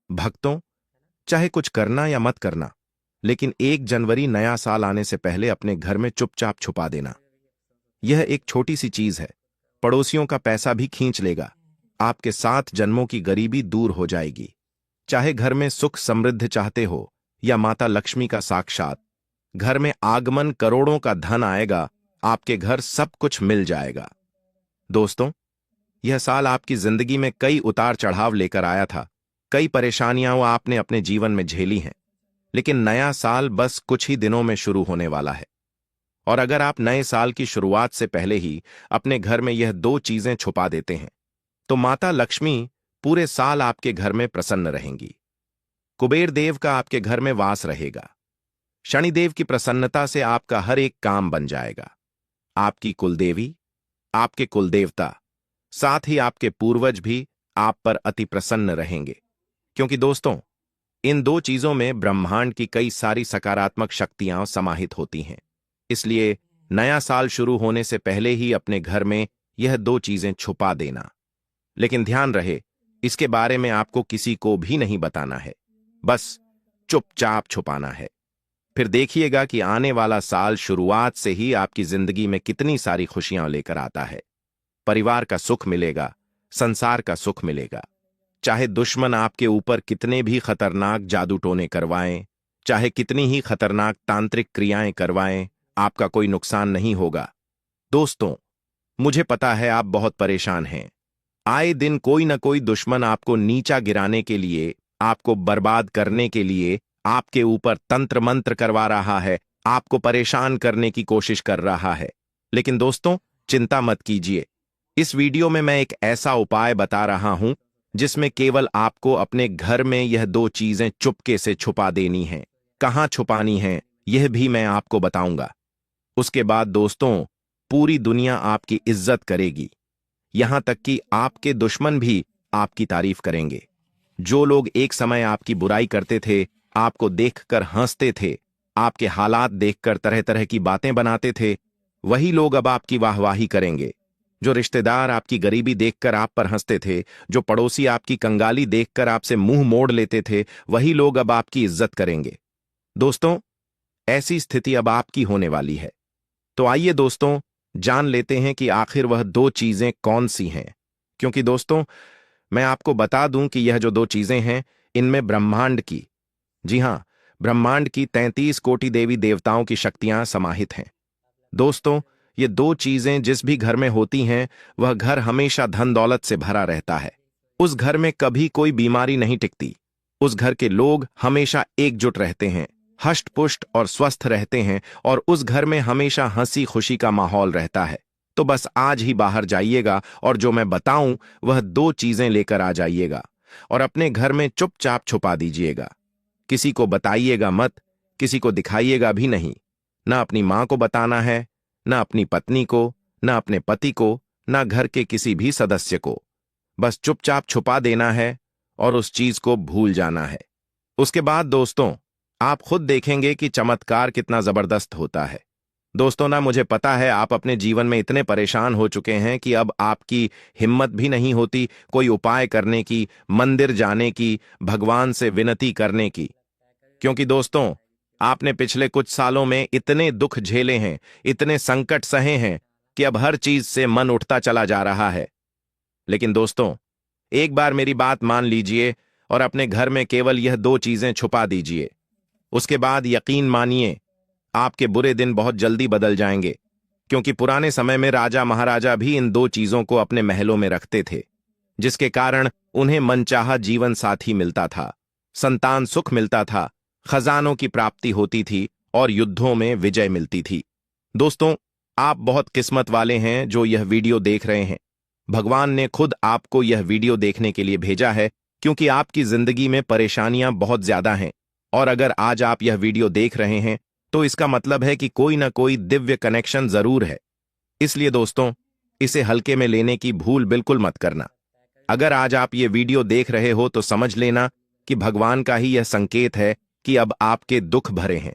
भक्तों, चाहे कुछ करना या मत करना, लेकिन 1 जनवरी नया साल आने से पहले अपने घर में चुपचाप छुपा देना। यह एक छोटी सी चीज है, पड़ोसियों का पैसा भी खींच लेगा, आपके 7 जन्मों की गरीबी दूर हो जाएगी। चाहे घर में सुख समृद्ध चाहते हो या माता लक्ष्मी का साक्षात, घर में आगमन करोड़ों का धन आएगा, आपके घर सब कुछ मिल जाएगा। दोस्तों, यह साल आपकी जिंदगी में कई उतार चढ़ाव लेकर आया था, कई परेशानियां आपने अपने जीवन में झेली हैं, लेकिन नया साल बस कुछ ही दिनों में शुरू होने वाला है। और अगर आप नए साल की शुरुआत से पहले ही अपने घर में यह 2 चीजें छुपा देते हैं, तो माता लक्ष्मी पूरे साल आपके घर में प्रसन्न रहेंगी। कुबेर देव का आपके घर में वास रहेगा। शनिदेव की प्रसन्नता से आपका हर एक काम बन जाएगा। आपकी कुलदेवी, आपके कुलदेवता, साथ ही आपके पूर्वज भी आप पर अति प्रसन्न रहेंगे, क्योंकि दोस्तों, इन 2 चीजों में ब्रह्मांड की कई सारी सकारात्मक शक्तियां समाहित होती हैं। इसलिए नया साल शुरू होने से पहले ही अपने घर में यह 2 चीजें छुपा देना। लेकिन ध्यान रहे, इसके बारे में आपको किसी को भी नहीं बताना है, बस चुपचाप छुपाना है। फिर देखिएगा कि आने वाला साल शुरुआत से ही आपकी जिंदगी में कितनी सारी खुशियां लेकर आता है। परिवार का सुख मिलेगा, संसार का सुख मिलेगा। चाहे दुश्मन आपके ऊपर कितने भी खतरनाक जादू टोने करवाएं, चाहे कितनी ही खतरनाक तांत्रिक क्रियाएं करवाएं, आपका कोई नुकसान नहीं होगा। दोस्तों, मुझे पता है आप बहुत परेशान हैं। आए दिन कोई न कोई दुश्मन आपको नीचा गिराने के लिए, आपको बर्बाद करने के लिए आपके ऊपर तंत्र मंत्र करवा रहा है, आपको परेशान करने की कोशिश कर रहा है। लेकिन दोस्तों, चिंता मत कीजिए। इस वीडियो में मैं एक ऐसा उपाय बता रहा हूं जिसमें केवल आपको अपने घर में यह 2 चीजें चुपके से छुपा देनी हैं। कहां छुपानी हैं, यह भी मैं आपको बताऊंगा। उसके बाद दोस्तों, पूरी दुनिया आपकी इज्जत करेगी, यहां तक कि आपके दुश्मन भी आपकी तारीफ करेंगे। जो लोग एक समय आपकी बुराई करते थे, आपको देखकर हंसते थे, आपके हालात देखकर तरह तरह की बातें बनाते थे, वही लोग अब आपकी वाहवाही करेंगे। जो रिश्तेदार आपकी गरीबी देखकर आप पर हंसते थे, जो पड़ोसी आपकी कंगाली देखकर आपसे मुंह मोड़ लेते थे, वही लोग अब आपकी इज्जत करेंगे। दोस्तों, ऐसी स्थिति अब आपकी होने वाली है। तो आइए दोस्तों, जान लेते हैं कि आखिर वह 2 चीजें कौन सी हैं। क्योंकि दोस्तों, मैं आपको बता दूं कि यह जो 2 चीजें हैं, इनमें ब्रह्मांड की, जी हां, ब्रह्मांड की 33 कोटि देवी देवताओं की शक्तियां समाहित हैं। दोस्तों, ये 2 चीजें जिस भी घर में होती हैं, वह घर हमेशा धन दौलत से भरा रहता है। उस घर में कभी कोई बीमारी नहीं टिकती। उस घर के लोग हमेशा एकजुट रहते हैं, हष्ट पुष्ट और स्वस्थ रहते हैं, और उस घर में हमेशा हंसी खुशी का माहौल रहता है। तो बस आज ही बाहर जाइएगा और जो मैं बताऊं वह 2 चीजें लेकर आ जाइएगा और अपने घर में चुपचाप छुपा दीजिएगा। किसी को बताइएगा मत, किसी को दिखाइएगा भी नहीं। ना अपनी मां को बताना है, ना अपनी पत्नी को, ना अपने पति को, ना घर के किसी भी सदस्य को। बस चुपचाप छुपा देना है और उस चीज को भूल जाना है। उसके बाद दोस्तों, आप खुद देखेंगे कि चमत्कार कितना जबरदस्त होता है। दोस्तों, ना मुझे पता है आप अपने जीवन में इतने परेशान हो चुके हैं कि अब आपकी हिम्मत भी नहीं होती कोई उपाय करने की, मंदिर जाने की, भगवान से विनती करने की। क्योंकि दोस्तों, आपने पिछले कुछ सालों में इतने दुख झेले हैं, इतने संकट सहे हैं कि अब हर चीज से मन उठता चला जा रहा है। लेकिन दोस्तों, एक बार मेरी बात मान लीजिए और अपने घर में केवल यह 2 चीजें छुपा दीजिए। उसके बाद यकीन मानिए, आपके बुरे दिन बहुत जल्दी बदल जाएंगे। क्योंकि पुराने समय में राजा महाराजा भी इन 2 चीजों को अपने महलों में रखते थे, जिसके कारण उन्हें मनचाहा जीवन साथी मिलता था, संतान सुख मिलता था, खजानों की प्राप्ति होती थी और युद्धों में विजय मिलती थी। दोस्तों, आप बहुत किस्मत वाले हैं जो यह वीडियो देख रहे हैं। भगवान ने खुद आपको यह वीडियो देखने के लिए भेजा है, क्योंकि आपकी जिंदगी में परेशानियां बहुत ज्यादा हैं। और अगर आज आप यह वीडियो देख रहे हैं, तो इसका मतलब है कि कोई ना कोई दिव्य कनेक्शन जरूर है। इसलिए दोस्तों, इसे हल्के में लेने की भूल बिल्कुल मत करना। अगर आज आप ये वीडियो देख रहे हो तो समझ लेना कि भगवान का ही यह संकेत है कि अब आपके दुख भरे हैं।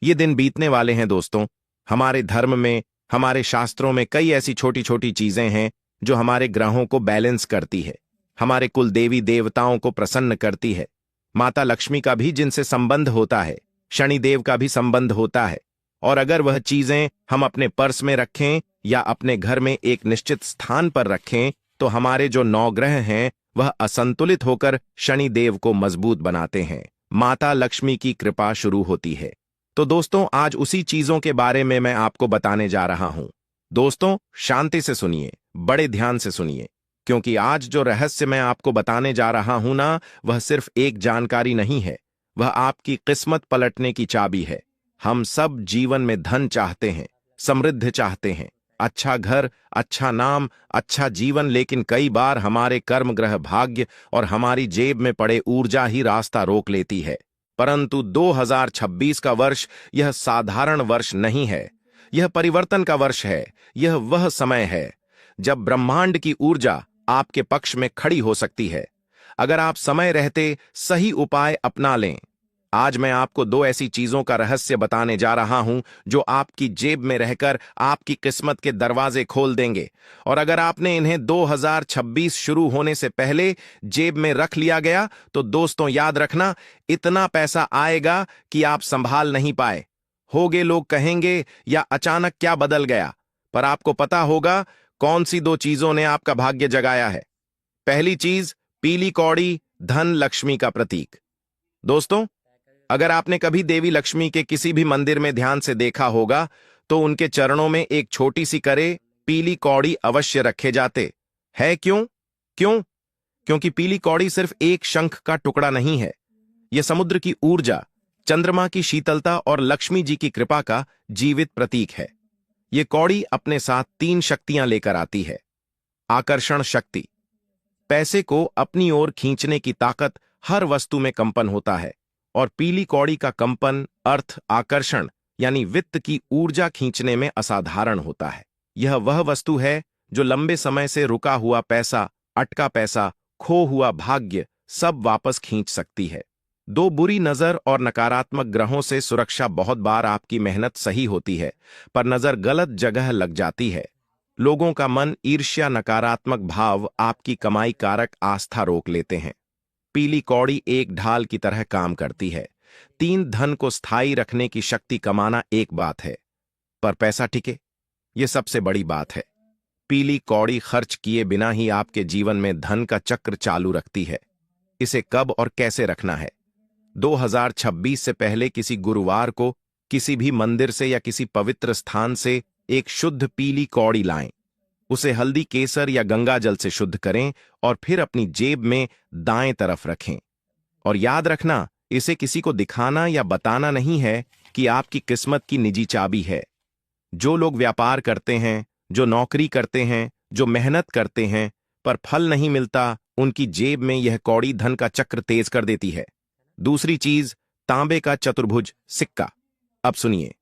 ये दिन बीतने वाले हैं दोस्तों। हमारे धर्म में, हमारे शास्त्रों में कई ऐसी छोटी छोटी चीजें हैं जो हमारे ग्रहों को बैलेंस करती है, हमारे कुल देवी देवताओं को प्रसन्न करती है, माता लक्ष्मी का भी जिनसे संबंध होता है, शनिदेव का भी संबंध होता है। और अगर वह चीजें हम अपने पर्स में रखें या अपने घर में एक निश्चित स्थान पर रखें तो हमारे जो नवग्रह हैं वह असंतुलित होकर शनिदेव को मजबूत बनाते हैं। माता लक्ष्मी की कृपा शुरू होती है। तो दोस्तों, आज उसी चीजों के बारे में मैं आपको बताने जा रहा हूं। दोस्तों, शांति से सुनिए, बड़े ध्यान से सुनिए, क्योंकि आज जो रहस्य मैं आपको बताने जा रहा हूं ना, वह सिर्फ एक जानकारी नहीं है, वह आपकी किस्मत पलटने की चाबी है। हम सब जीवन में धन चाहते हैं, समृद्ध चाहते हैं, अच्छा घर, अच्छा नाम, अच्छा जीवन, लेकिन कई बार हमारे कर्म ग्रह, भाग्य और हमारी जेब में पड़े ऊर्जा ही रास्ता रोक लेती है। परंतु 2026 का वर्ष यह साधारण वर्ष नहीं है, यह परिवर्तन का वर्ष है। यह वह समय है जब ब्रह्मांड की ऊर्जा आपके पक्ष में खड़ी हो सकती है, अगर आप समय रहते सही उपाय अपना लें। आज मैं आपको दो ऐसी चीजों का रहस्य बताने जा रहा हूं जो आपकी जेब में रहकर आपकी किस्मत के दरवाजे खोल देंगे। और अगर आपने इन्हें 2026 शुरू होने से पहले जेब में रख लिया गया तो दोस्तों याद रखना, इतना पैसा आएगा कि आप संभाल नहीं पाए होगे। लोग कहेंगे या अचानक क्या बदल गया, पर आपको पता होगा कौन सी दो चीजों ने आपका भाग्य जगाया है। पहली चीज, पीली कौड़ी, धन लक्ष्मी का प्रतीक। दोस्तों, अगर आपने कभी देवी लक्ष्मी के किसी भी मंदिर में ध्यान से देखा होगा तो उनके चरणों में एक छोटी सी करे पीली कौड़ी अवश्य रखे जाते हैं। क्यों? क्यों? क्योंकि पीली कौड़ी सिर्फ एक शंख का टुकड़ा नहीं है, यह समुद्र की ऊर्जा, चंद्रमा की शीतलता और लक्ष्मी जी की कृपा का जीवित प्रतीक है। यह कौड़ी अपने साथ तीन शक्तियां लेकर आती है। आकर्षण शक्ति, पैसे को अपनी ओर खींचने की ताकत, हर वस्तु में कंपन होता है। और पीली कौड़ी का कंपन अर्थ आकर्षण यानी वित्त की ऊर्जा खींचने में असाधारण होता है। यह वह वस्तु है जो लंबे समय से रुका हुआ पैसा, अटका पैसा, खो हुआ भाग्य सब वापस खींच सकती है। दो बुरी नजर और नकारात्मक ग्रहों से सुरक्षा। बहुत बार आपकी मेहनत सही होती है पर नजर गलत जगह लग जाती है। लोगों का मन, ईर्ष्या, नकारात्मक भाव आपकी कमाई कारक आस्था रोक लेते हैं। पीली कौड़ी एक ढाल की तरह काम करती है। तीन, धन को स्थायी रखने की शक्ति। कमाना एक बात है पर पैसा टिके, यह सबसे बड़ी बात है। पीली कौड़ी खर्च किए बिना ही आपके जीवन में धन का चक्र चालू रखती है। इसे कब और कैसे रखना है? 2026 से पहले किसी गुरुवार को किसी भी मंदिर से या किसी पवित्र स्थान से एक शुद्ध पीली कौड़ी लाएं। उसे हल्दी, केसर या गंगा जल से शुद्ध करें और फिर अपनी जेब में दाएं तरफ रखें। और याद रखना, इसे किसी को दिखाना या बताना नहीं है कि आपकी किस्मत की निजी चाबी है। जो लोग व्यापार करते हैं, जो नौकरी करते हैं, जो मेहनत करते हैं पर फल नहीं मिलता, उनकी जेब में यह कौड़ी धन का चक्र तेज कर देती है। दूसरी चीज, तांबे का चतुर्भुज सिक्का। अब सुनिए,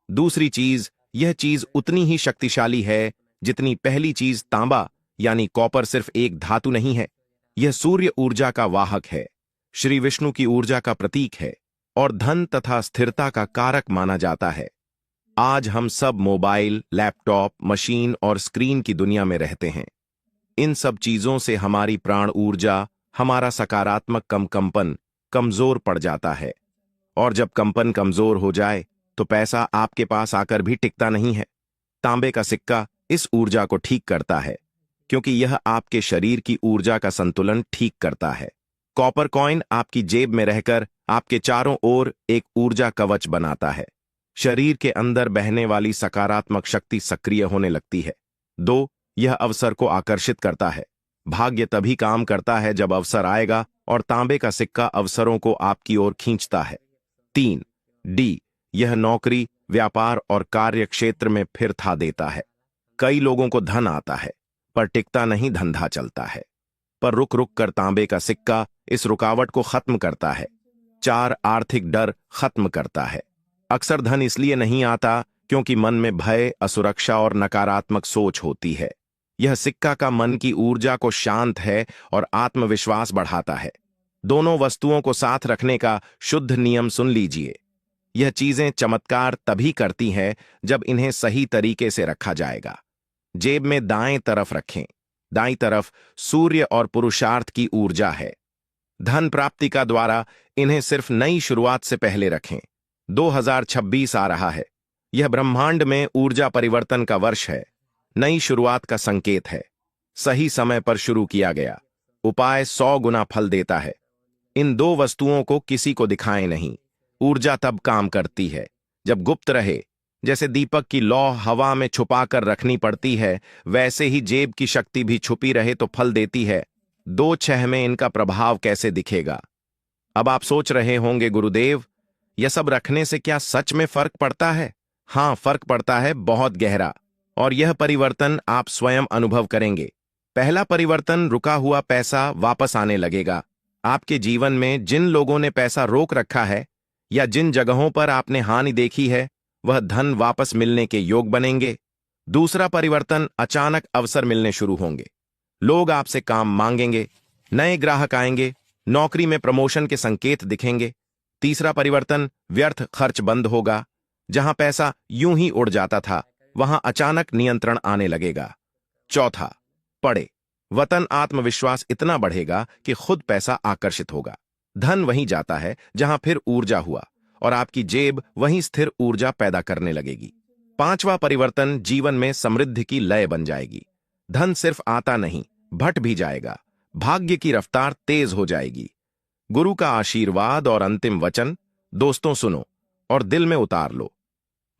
दूसरी चीज, यह चीज उतनी ही शक्तिशाली है जितनी पहली चीज। तांबा यानी कॉपर सिर्फ एक धातु नहीं है, यह सूर्य ऊर्जा का वाहक है, श्री विष्णु की ऊर्जा का प्रतीक है और धन तथा स्थिरता का कारक माना जाता है। आज हम सब मोबाइल, लैपटॉप, मशीन और स्क्रीन की दुनिया में रहते हैं। इन सब चीजों से हमारी प्राण ऊर्जा, हमारा सकारात्मक कंपन कमजोर पड़ जाता है। और जब कंपन कमजोर हो जाए तो पैसा आपके पास आकर भी टिकता नहीं है। तांबे का सिक्का इस ऊर्जा को ठीक करता है, क्योंकि यह आपके शरीर की ऊर्जा का संतुलन ठीक करता है। कॉपर कॉइन आपकी जेब में रहकर आपके चारों ओर एक ऊर्जा कवच बनाता है। शरीर के अंदर बहने वाली सकारात्मक शक्ति सक्रिय होने लगती है। 2, यह अवसर को आकर्षित करता है। भाग्य तभी काम करता है जब अवसर आएगा और तांबे का सिक्का अवसरों को आपकी ओर खींचता है। 3, डी, यह नौकरी, व्यापार और कार्य क्षेत्र में फिर था देता है। कई लोगों को धन आता है पर टिकता नहीं, धंधा चलता है, पर रुक रुक कर तांबे का सिक्का इस रुकावट को खत्म करता है। 4, आर्थिक डर खत्म करता है। अक्सर धन इसलिए नहीं आता क्योंकि मन में भय, असुरक्षा और नकारात्मक सोच होती है। यह सिक्का का मन की ऊर्जा को शांत है और आत्मविश्वास बढ़ाता है। दोनों वस्तुओं को साथ रखने का शुद्ध नियम सुन लीजिए। यह चीजें चमत्कार तभी करती हैं जब इन्हें सही तरीके से रखा जाएगा। जेब में दाएं तरफ रखें। दाईं तरफ सूर्य और पुरुषार्थ की ऊर्जा है। धन प्राप्ति का द्वारा इन्हें सिर्फ नई शुरुआत से पहले रखें। 2026 आ रहा है। यह ब्रह्मांड में ऊर्जा परिवर्तन का वर्ष है, नई शुरुआत का संकेत है। सही समय पर शुरू किया गया उपाय 100 गुना फल देता है। इन दो वस्तुओं को किसी को दिखाएं नहीं। ऊर्जा तब काम करती है जब गुप्त रहे। जैसे दीपक की लौ हवा में छुपा कर रखनी पड़ती है, वैसे ही जेब की शक्ति भी छुपी रहे तो फल देती है। 2-6 में इनका प्रभाव कैसे दिखेगा? अब आप सोच रहे होंगे, गुरुदेव, यह सब रखने से क्या सच में फर्क पड़ता है? हाँ, फर्क पड़ता है, बहुत गहरा। और यह परिवर्तन आप स्वयं अनुभव करेंगे। पहला परिवर्तन, रुका हुआ पैसा वापस आने लगेगा। आपके जीवन में जिन लोगों ने पैसा रोक रखा है या जिन जगहों पर आपने हानि देखी है, वह धन वापस मिलने के योग बनेंगे। दूसरा परिवर्तन, अचानक अवसर मिलने शुरू होंगे। लोग आपसे काम मांगेंगे, नए ग्राहक आएंगे, नौकरी में प्रमोशन के संकेत दिखेंगे। तीसरा परिवर्तन, व्यर्थ खर्च बंद होगा। जहां पैसा यूं ही उड़ जाता था, वहां अचानक नियंत्रण आने लगेगा। चौथा, पढ़े वतन, आत्मविश्वास इतना बढ़ेगा कि खुद पैसा आकर्षित होगा। धन वहीं जाता है जहां फिर ऊर्जा हुआ, और आपकी जेब वहीं स्थिर ऊर्जा पैदा करने लगेगी। पांचवा परिवर्तन, जीवन में समृद्धि की लय बन जाएगी। धन सिर्फ आता नहीं, भट भी जाएगा। भाग्य की रफ्तार तेज हो जाएगी। गुरु का आशीर्वाद और अंतिम वचन, दोस्तों सुनो और दिल में उतार लो।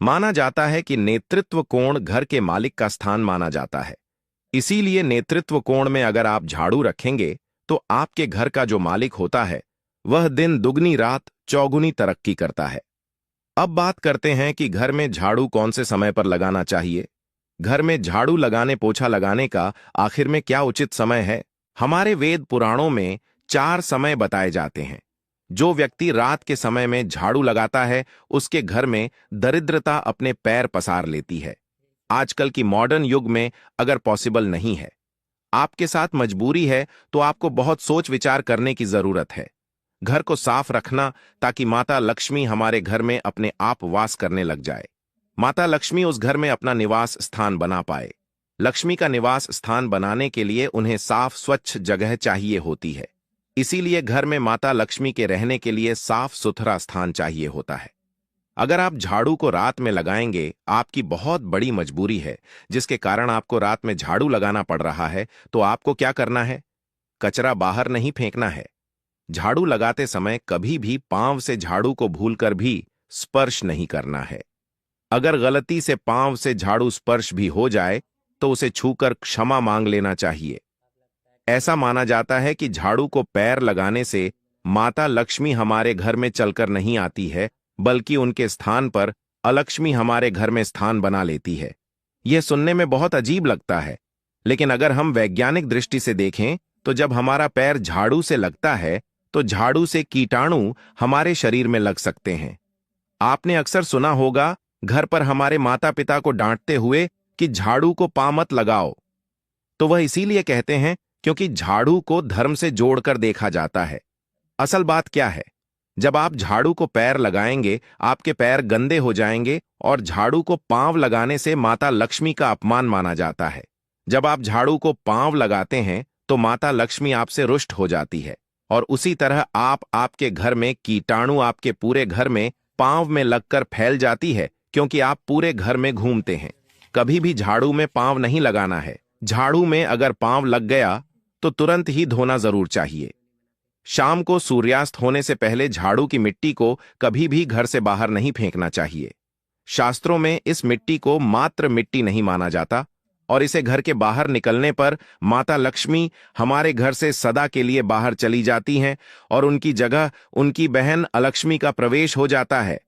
माना जाता है कि नेतृत्व कोण घर के मालिक का स्थान माना जाता है। इसीलिए नेतृत्व कोण में अगर आप झाड़ू रखेंगे तो आपके घर का जो मालिक होता है वह दिन दुगनी रात चौगुनी तरक्की करता है। अब बात करते हैं कि घर में झाड़ू कौन से समय पर लगाना चाहिए। घर में झाड़ू लगाने, पोछा लगाने का आखिर में क्या उचित समय है? हमारे वेद पुराणों में 4 समय बताए जाते हैं। जो व्यक्ति रात के समय में झाड़ू लगाता है, उसके घर में दरिद्रता अपने पैर पसार लेती है। आजकल की मॉडर्न युग में अगर पॉसिबल नहीं है, आपके साथ मजबूरी है, तो आपको बहुत सोच विचार करने की जरूरत है। घर को साफ रखना ताकि माता लक्ष्मी हमारे घर में अपने आप वास करने लग जाए। माता लक्ष्मी उस घर में अपना निवास स्थान बना पाए। लक्ष्मी का निवास स्थान बनाने के लिए उन्हें साफ स्वच्छ जगह चाहिए होती है। इसीलिए घर में माता लक्ष्मी के रहने के लिए साफ सुथरा स्थान चाहिए होता है। अगर आप झाड़ू को रात में लगाएंगे, आपकी बहुत बड़ी मजबूरी है जिसके कारण आपको रात में झाड़ू लगाना पड़ रहा है, तो आपको क्या करना है? कचरा बाहर नहीं फेंकना है। झाड़ू लगाते समय कभी भी पांव से झाड़ू को भूलकर भी स्पर्श नहीं करना है। अगर गलती से पांव से झाड़ू स्पर्श भी हो जाए तो उसे छूकर क्षमा मांग लेना चाहिए। ऐसा माना जाता है कि झाड़ू को पैर लगाने से माता लक्ष्मी हमारे घर में चलकर नहीं आती है, बल्कि उनके स्थान पर अलक्ष्मी हमारे घर में स्थान बना लेती है। यह सुनने में बहुत अजीब लगता है, लेकिन अगर हम वैज्ञानिक दृष्टि से देखें तो जब हमारा पैर झाड़ू से लगता है तो झाड़ू से कीटाणु हमारे शरीर में लग सकते हैं। आपने अक्सर सुना होगा घर पर हमारे माता पिता को डांटते हुए कि झाड़ू को पांव मत लगाओ। तो वह इसीलिए कहते हैं क्योंकि झाड़ू को धर्म से जोड़कर देखा जाता है। असल बात क्या है? जब आप झाड़ू को पैर लगाएंगे, आपके पैर गंदे हो जाएंगे और झाड़ू को पांव लगाने से माता लक्ष्मी का अपमान माना जाता है। जब आप झाड़ू को पांव लगाते हैं तो माता लक्ष्मी आपसे रुष्ट हो जाती है, और उसी तरह आपके घर में कीटाणु आपके पूरे घर में पांव में लगकर फैल जाती है, क्योंकि आप पूरे घर में घूमते हैं। कभी भी झाड़ू में पांव नहीं लगाना है। झाड़ू में अगर पांव लग गया तो तुरंत ही धोना जरूर चाहिए। शाम को सूर्यास्त होने से पहले झाड़ू की मिट्टी को कभी भी घर से बाहर नहीं फेंकना चाहिए। शास्त्रों में इस मिट्टी को मात्र मिट्टी नहीं माना जाता, और इसे घर के बाहर निकलने पर माता लक्ष्मी हमारे घर से सदा के लिए बाहर चली जाती हैं और उनकी जगह उनकी बहन अलक्ष्मी का प्रवेश हो जाता है।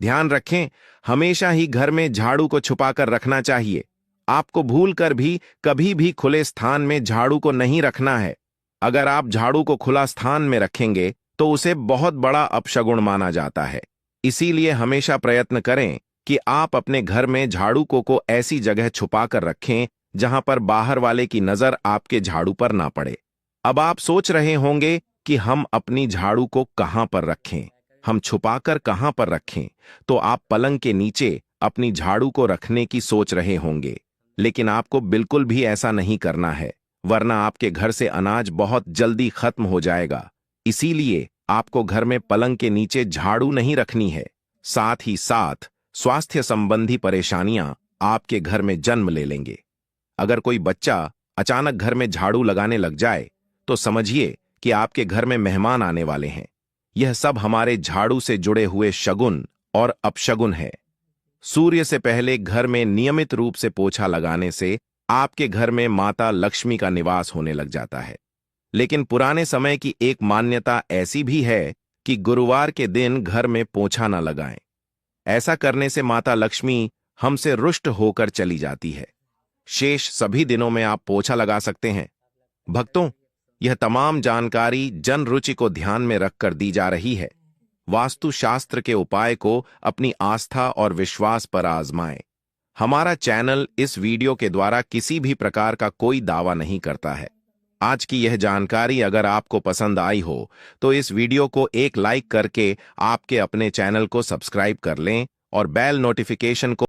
ध्यान रखें, हमेशा ही घर में झाड़ू को छुपाकर रखना चाहिए। आपको भूलकर भी कभी भी खुले स्थान में झाड़ू को नहीं रखना है। अगर आप झाड़ू को खुला स्थान में रखेंगे तो उसे बहुत बड़ा अपशगुन माना जाता है। इसीलिए हमेशा प्रयत्न करें कि आप अपने घर में झाड़ू को ऐसी जगह छुपा कर रखें जहां पर बाहर वाले की नजर आपके झाड़ू पर ना पड़े। अब आप सोच रहे होंगे कि हम अपनी झाड़ू को कहां पर रखें, हम छुपाकर कहां पर रखें? तो आप पलंग के नीचे अपनी झाड़ू को रखने की सोच रहे होंगे, लेकिन आपको बिल्कुल भी ऐसा नहीं करना है, वरना आपके घर से अनाज बहुत जल्दी खत्म हो जाएगा। इसीलिए आपको घर में पलंग के नीचे झाड़ू नहीं रखनी है। साथ ही साथ स्वास्थ्य संबंधी परेशानियां आपके घर में जन्म ले लेंगे। अगर कोई बच्चा अचानक घर में झाड़ू लगाने लग जाए तो समझिए कि आपके घर में मेहमान आने वाले हैं। यह सब हमारे झाड़ू से जुड़े हुए शगुन और अपशगुन है। सूर्य से पहले घर में नियमित रूप से पोछा लगाने से आपके घर में माता लक्ष्मी का निवास होने लग जाता है। लेकिन पुराने समय की एक मान्यता ऐसी भी है कि गुरुवार के दिन घर में पोछा न लगाएं। ऐसा करने से माता लक्ष्मी हमसे रुष्ट होकर चली जाती है। शेष सभी दिनों में आप पोछा लगा सकते हैं। भक्तों, यह तमाम जानकारी जन रुचि को ध्यान में रखकर दी जा रही है। वास्तुशास्त्र के उपाय को अपनी आस्था और विश्वास पर आजमाएं। हमारा चैनल इस वीडियो के द्वारा किसी भी प्रकार का कोई दावा नहीं करता है। आज की यह जानकारी अगर आपको पसंद आई हो तो इस वीडियो को एक लाइक करके आपके अपने चैनल को सब्सक्राइब कर लें और बेल नोटिफिकेशन को